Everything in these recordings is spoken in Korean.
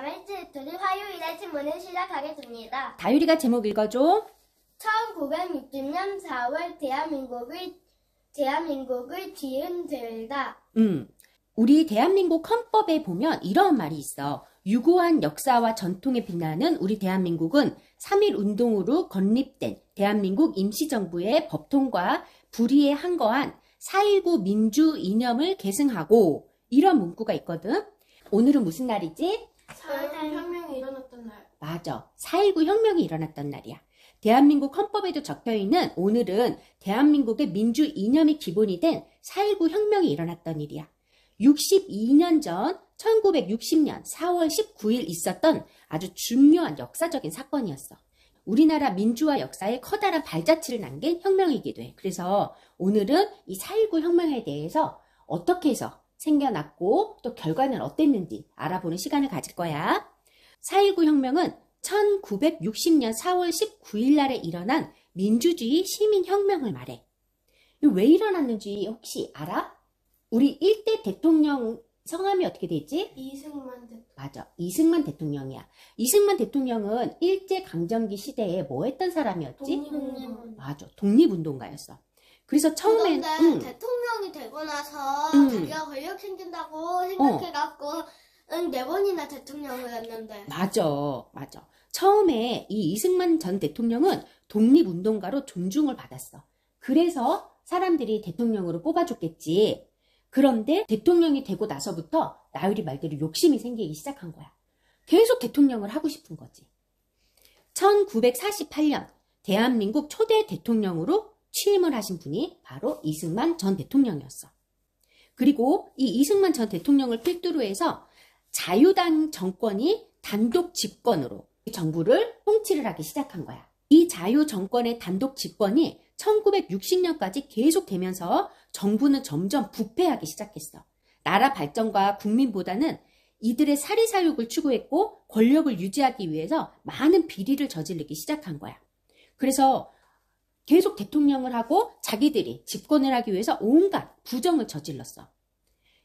남일주일토리 화요일에 신문을 시작하겠습니다. 다율이가 제목 읽어줘. 1960년 4월 대한민국을 지은 죄다. 우리 대한민국 헌법에 보면 이런 말이 있어. 유구한 역사와 전통에 빛나는 우리 대한민국은 3.1 운동으로 건립된 대한민국 임시정부의 법통과 불의에 항거한 4.19 민주 이념을 계승하고, 이런 문구가 있거든. 오늘은 무슨 날이지? 4.19 혁명이 일어났던 날. 맞아. 4.19 혁명이 일어났던 날이야. 대한민국 헌법에도 적혀있는 오늘은 대한민국의 민주 이념이 기본이 된 4.19 혁명이 일어났던 일이야. 62년 전 1960년 4월 19일 있었던 아주 중요한 역사적인 사건이었어. 우리나라 민주화 역사에 커다란 발자취를 남긴 혁명이기도 해. 그래서 오늘은 이 4.19 혁명에 대해서 어떻게 해서 생겨났고 또 결과는 어땠는지 알아보는 시간을 가질 거야. 4.19 혁명은 1960년 4월 19일 날에 일어난 민주주의 시민혁명을 말해. 왜 일어났는지 혹시 알아? 우리 1대 대통령 성함이 어떻게 되지? 이승만 대통령. 맞아. 이승만 대통령이야. 이승만 대통령은 일제강점기 시대에 뭐 했던 사람이었지? 독립운동. 맞아. 독립운동가였어. 그래서 처음엔 그런데 대통령이 되고 나서 자기가 권력 생긴다고 생각해갖고 4번이나 대통령을 했는데. 맞아. 처음에 이 이승만 전 대통령은 독립운동가로 존중을 받았어. 그래서 사람들이 대통령으로 뽑아줬겠지. 그런데 대통령이 되고 나서부터 나율이 말대로 욕심이 생기기 시작한 거야. 계속 대통령을 하고 싶은 거지. 1948년 대한민국 초대 대통령으로 취임을 하신 분이 바로 이승만 전 대통령이었어. 그리고 이 이승만 전 대통령을 필두로 해서 자유당 정권이 단독 집권으로 정부를 통치를 하기 시작한 거야. 이 자유 정권의 단독 집권이 1960년까지 계속되면서 정부는 점점 부패하기 시작했어. 나라 발전과 국민보다는 이들의 사리사욕을 추구했고 권력을 유지하기 위해서 많은 비리를 저지르기 시작한 거야. 그래서 계속 대통령을 하고 자기들이 집권을 하기 위해서 온갖 부정을 저질렀어.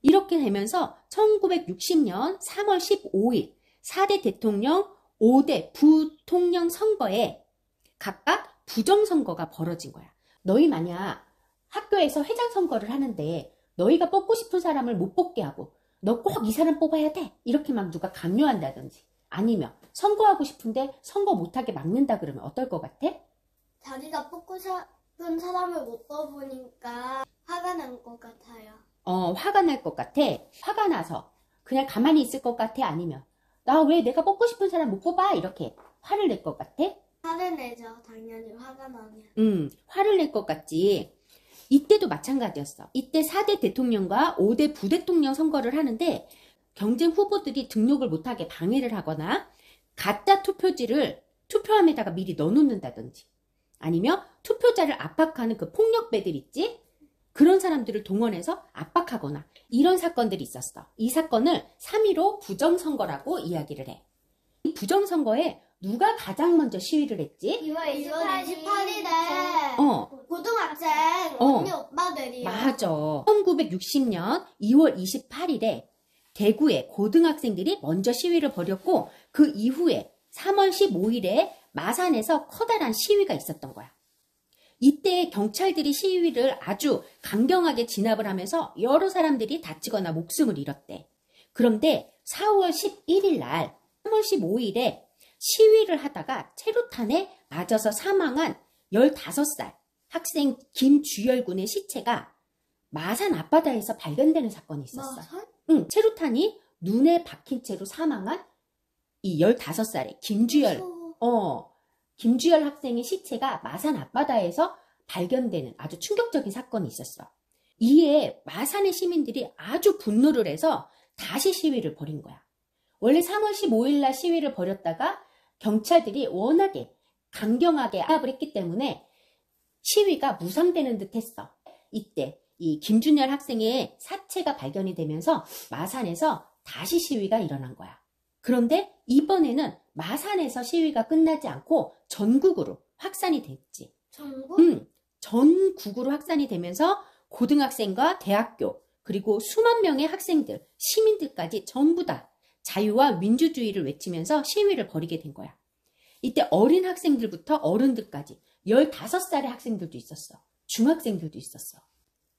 이렇게 되면서 1960년 3월 15일 4대 대통령, 5대 부통령 선거에 각각 부정선거가 벌어진 거야. 너희 만약 학교에서 회장 선거를 하는데 너희가 뽑고 싶은 사람을 못 뽑게 하고 너 꼭 이 사람 뽑아야 돼 이렇게 막 누가 강요한다든지 아니면 선거하고 싶은데 선거 못하게 막는다 그러면 어떨 것 같아? 자기가 뽑고 싶은 사람을 못 뽑으니까 화가 난 것 같아요. 화가 날 것 같아. 화가 나서 그냥 가만히 있을 것 같아? 아니면 나 왜 내가 뽑고 싶은 사람 못 뽑아? 이렇게 화를 낼 것 같아? 화를 내죠. 당연히 화가 나면. 화를 낼 것 같지. 이때도 마찬가지였어. 이때 4대 대통령과 5대 부대통령 선거를 하는데 경쟁 후보들이 등록을 못하게 방해를 하거나 가짜 투표지를 투표함에다가 미리 넣어놓는다든지 아니면 투표자를 압박하는 그 폭력배들 있지? 그런 사람들을 동원해서 압박하거나 이런 사건들이 있었어. 이 사건을 3.15 부정선거라고 이야기를 해. 이 부정선거에 누가 가장 먼저 시위를 했지? 2월 28일에 고등학생 언니 오빠들이요. 맞아. 1960년 2월 28일에 대구에 고등학생들이 먼저 시위를 벌였고 그 이후에 3월 15일에 마산에서 커다란 시위가 있었던 거야. 이때 경찰들이 시위를 아주 강경하게 진압을 하면서 여러 사람들이 다치거나 목숨을 잃었대. 그런데 4월 11일 날 3월 15일에 시위를 하다가 체류탄에 맞아서 사망한 15살 학생 김주열 군의 시체가 마산 앞바다에서 발견되는 사건이 있었어. 마산? 응, 체류탄이 눈에 박힌 채로 사망한 이 15살의 김주열 학생의 시체가 마산 앞바다에서 발견되는 아주 충격적인 사건이 있었어. 이에 마산의 시민들이 아주 분노를 해서 다시 시위를 벌인 거야. 원래 3월 15일 날 시위를 벌였다가 경찰들이 워낙에 강경하게 압박을 했기 때문에 시위가 무산되는 듯 했어. 이때 이 김준열 학생의 사체가 발견이 되면서 마산에서 다시 시위가 일어난 거야. 그런데 이번에는 마산에서 시위가 끝나지 않고 전국으로 확산이 됐지. 전국? 전국으로 확산이 되면서 고등학생과 대학교 그리고 수만 명의 학생들, 시민들까지 전부 다 자유와 민주주의를 외치면서 시위를 벌이게 된 거야. 이때 어린 학생들부터 어른들까지 15살의 학생들도 있었어. 중학생들도 있었어.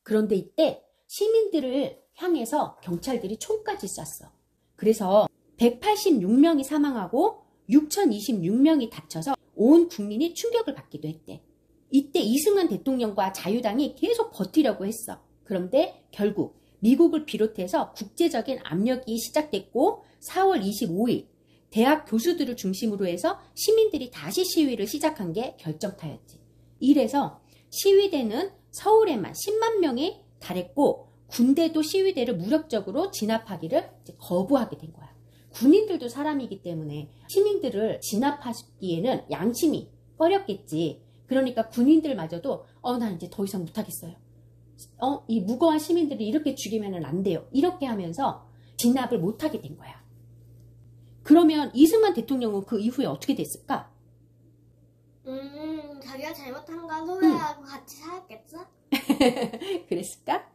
그런데 이때 시민들을 향해서 경찰들이 총까지 쐈어. 그래서 186명이 사망하고 6,026명이 다쳐서 온 국민이 충격을 받기도 했대. 이때 이승만 대통령과 자유당이 계속 버티려고 했어. 그런데 결국 미국을 비롯해서 국제적인 압력이 시작됐고 4월 25일 대학 교수들을 중심으로 해서 시민들이 다시 시위를 시작한 게 결정타였지. 이래서 시위대는 서울에만 10만 명이 달했고 군대도 시위대를 무력적으로 진압하기를 거부하게 된 거야. 군인들도 사람이기 때문에 시민들을 진압하기에는 양심이 꺼렸겠지. 그러니까 군인들마저도 난 이제 더 이상 못하겠어요. 이 무고한 시민들을 이렇게 죽이면 안 돼요. 이렇게 하면서 진압을 못하게 된 거야. 그러면 이승만 대통령은 그 이후에 어떻게 됐을까? 자기가 잘못한 건 후회하고 같이 살았겠어? 그랬을까?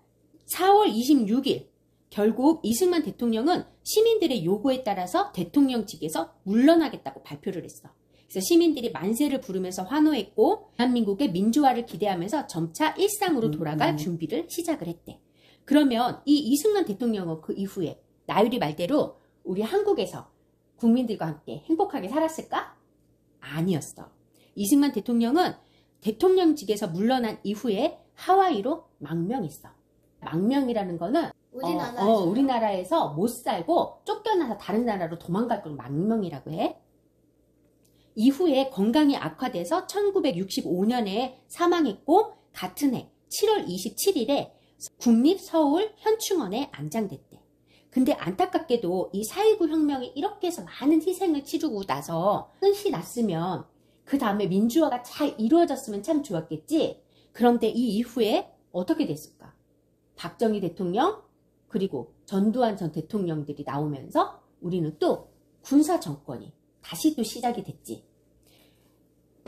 4월 26일 결국 이승만 대통령은 시민들의 요구에 따라서 대통령직에서 물러나겠다고 발표를 했어. 그래서 시민들이 만세를 부르면서 환호했고 대한민국의 민주화를 기대하면서 점차 일상으로 돌아갈 준비를 시작을 했대. 그러면 이 이승만 대통령은 그 이후에 나유리 말대로 우리 한국에서 국민들과 함께 행복하게 살았을까? 아니었어. 이승만 대통령은 대통령직에서 물러난 이후에 하와이로 망명했어. 망명이라는 거는 우리나라에서 못 살고 쫓겨나서 다른 나라로 도망갈 걸 망명이라고 해. 이후에 건강이 악화돼서 1965년에 사망했고 같은 해 7월 27일에 국립서울 현충원에 안장됐대. 근데 안타깝게도 이 4.19 혁명이 이렇게 해서 많은 희생을 치르고 나서 끝이 났으면 그 다음에 민주화가 잘 이루어졌으면 참 좋았겠지. 그런데 이 이후에 어떻게 됐을까? 박정희 대통령 그리고 전두환 전 대통령들이 나오면서 우리는 또 군사 정권이 다시 또 시작이 됐지.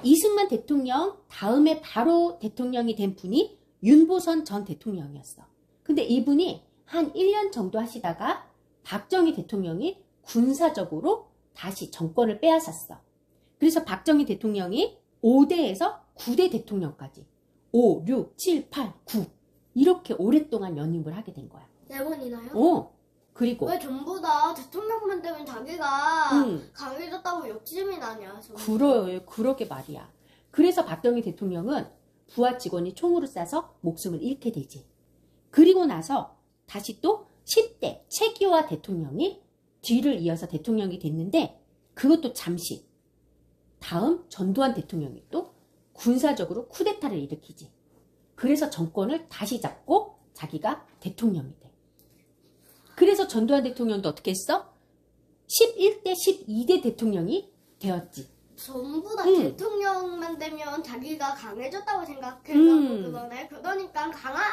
이승만 대통령 다음에 바로 대통령이 된 분이 윤보선 전 대통령이었어. 근데 이분이 한 1년 정도 하시다가 박정희 대통령이 군사적으로 다시 정권을 빼앗았어. 그래서 박정희 대통령이 5대에서 9대 대통령까지 5, 6, 7, 8, 9 이렇게 오랫동안 연임을 하게 된 거야. 4번이나요? 그리고 왜 전부 다 대통령만 되면 자기가 강해졌다고 욕심이 나냐? 그러게 말이야. 그래서 박정희 대통령은 부하 직원이 총으로 쏴서 목숨을 잃게 되지. 그리고 나서 다시 또 10대 최기화 대통령이 뒤를 이어서 대통령이 됐는데 그것도 잠시 다음 전두환 대통령이 또 군사적으로 쿠데타를 일으키지. 그래서 정권을 다시 잡고 자기가 대통령이 돼. 그래서 전두환 대통령도 어떻게 했어? 11대 12대 대통령이 되었지. 전부 다 대통령만 되면 자기가 강해졌다고 생각해서 그거네. 그러니까 강한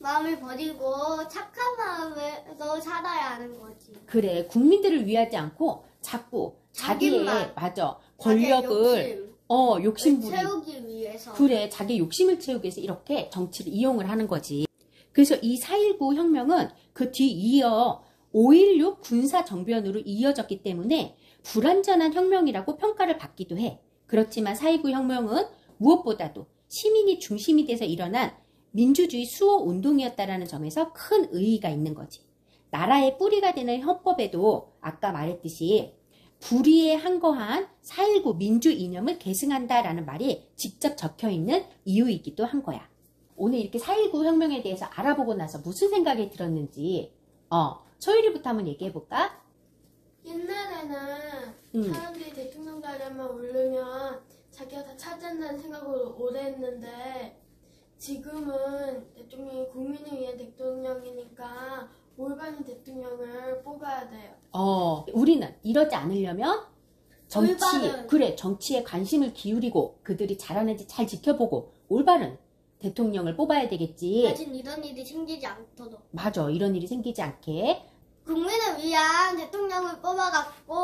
마음을 버리고 착한 마음으로 살아야 하는 거지. 그래. 국민들을 위하지 않고 자꾸 자기의 권력을 욕심부리 채우기 위해서. 그래. 자기 욕심을 채우기 위해서 이렇게 정치를 이용을 하는 거지. 그래서 이 4.19 혁명은 그 뒤 이어 5.16 군사정변으로 이어졌기 때문에 불완전한 혁명이라고 평가를 받기도 해. 그렇지만 4.19 혁명은 무엇보다도 시민이 중심이 돼서 일어난 민주주의 수호 운동이었다라는 점에서 큰 의의가 있는 거지. 나라의 뿌리가 되는 헌법에도 아까 말했듯이 불의에 항거한 4.19 민주 이념을 계승한다라는 말이 직접 적혀있는 이유이기도 한 거야. 오늘 이렇게 4.19 혁명에 대해서 알아보고 나서 무슨 생각이 들었는지 소율이부터 한번 얘기해볼까? 옛날에는 사람들이 대통령 되려면 오르면 자기가 다 찾았다는 생각으로 오래 했는데 지금은 대통령이 국민을 위한 대통령이니까 올바른 대통령을 뽑아야 돼요. 우리는 이러지 않으려면 정치에 관심을 기울이고 그들이 잘하는지 잘 지켜보고 올바른 대통령을 뽑아야 되겠지. 대신 이런 일이 생기지 않도록. 맞아. 이런 일이 생기지 않게. 국민을 위한 대통령을 뽑아갖고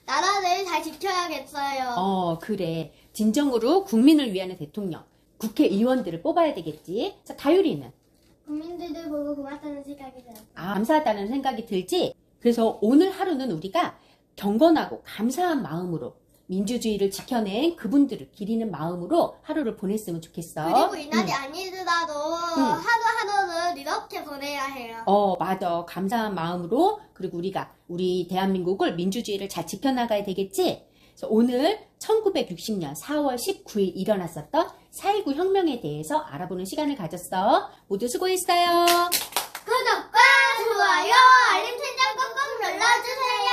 나라를 잘 지켜야겠어요. 그래. 진정으로 국민을 위한 대통령, 국회의원들을 뽑아야 되겠지. 자, 다율이는? 국민들을 보고 고맙다는 생각이 들어요. 감사하다는 생각이 들지? 그래서 오늘 하루는 우리가 경건하고 감사한 마음으로 민주주의를 지켜낸 그분들을 기리는 마음으로 하루를 보냈으면 좋겠어. 그리고 이날이 아니더라도 하루하루를 이렇게 보내야 해요. 맞아. 감사한 마음으로, 그리고 우리 대한민국을 민주주의를 잘 지켜나가야 되겠지? 그래서 오늘 1960년 4월 19일 일어났었던 4.19 혁명에 대해서 알아보는 시간을 가졌어. 모두 수고했어요. 구독과 좋아요, 알림 설정 꾹꾹 눌러주세요.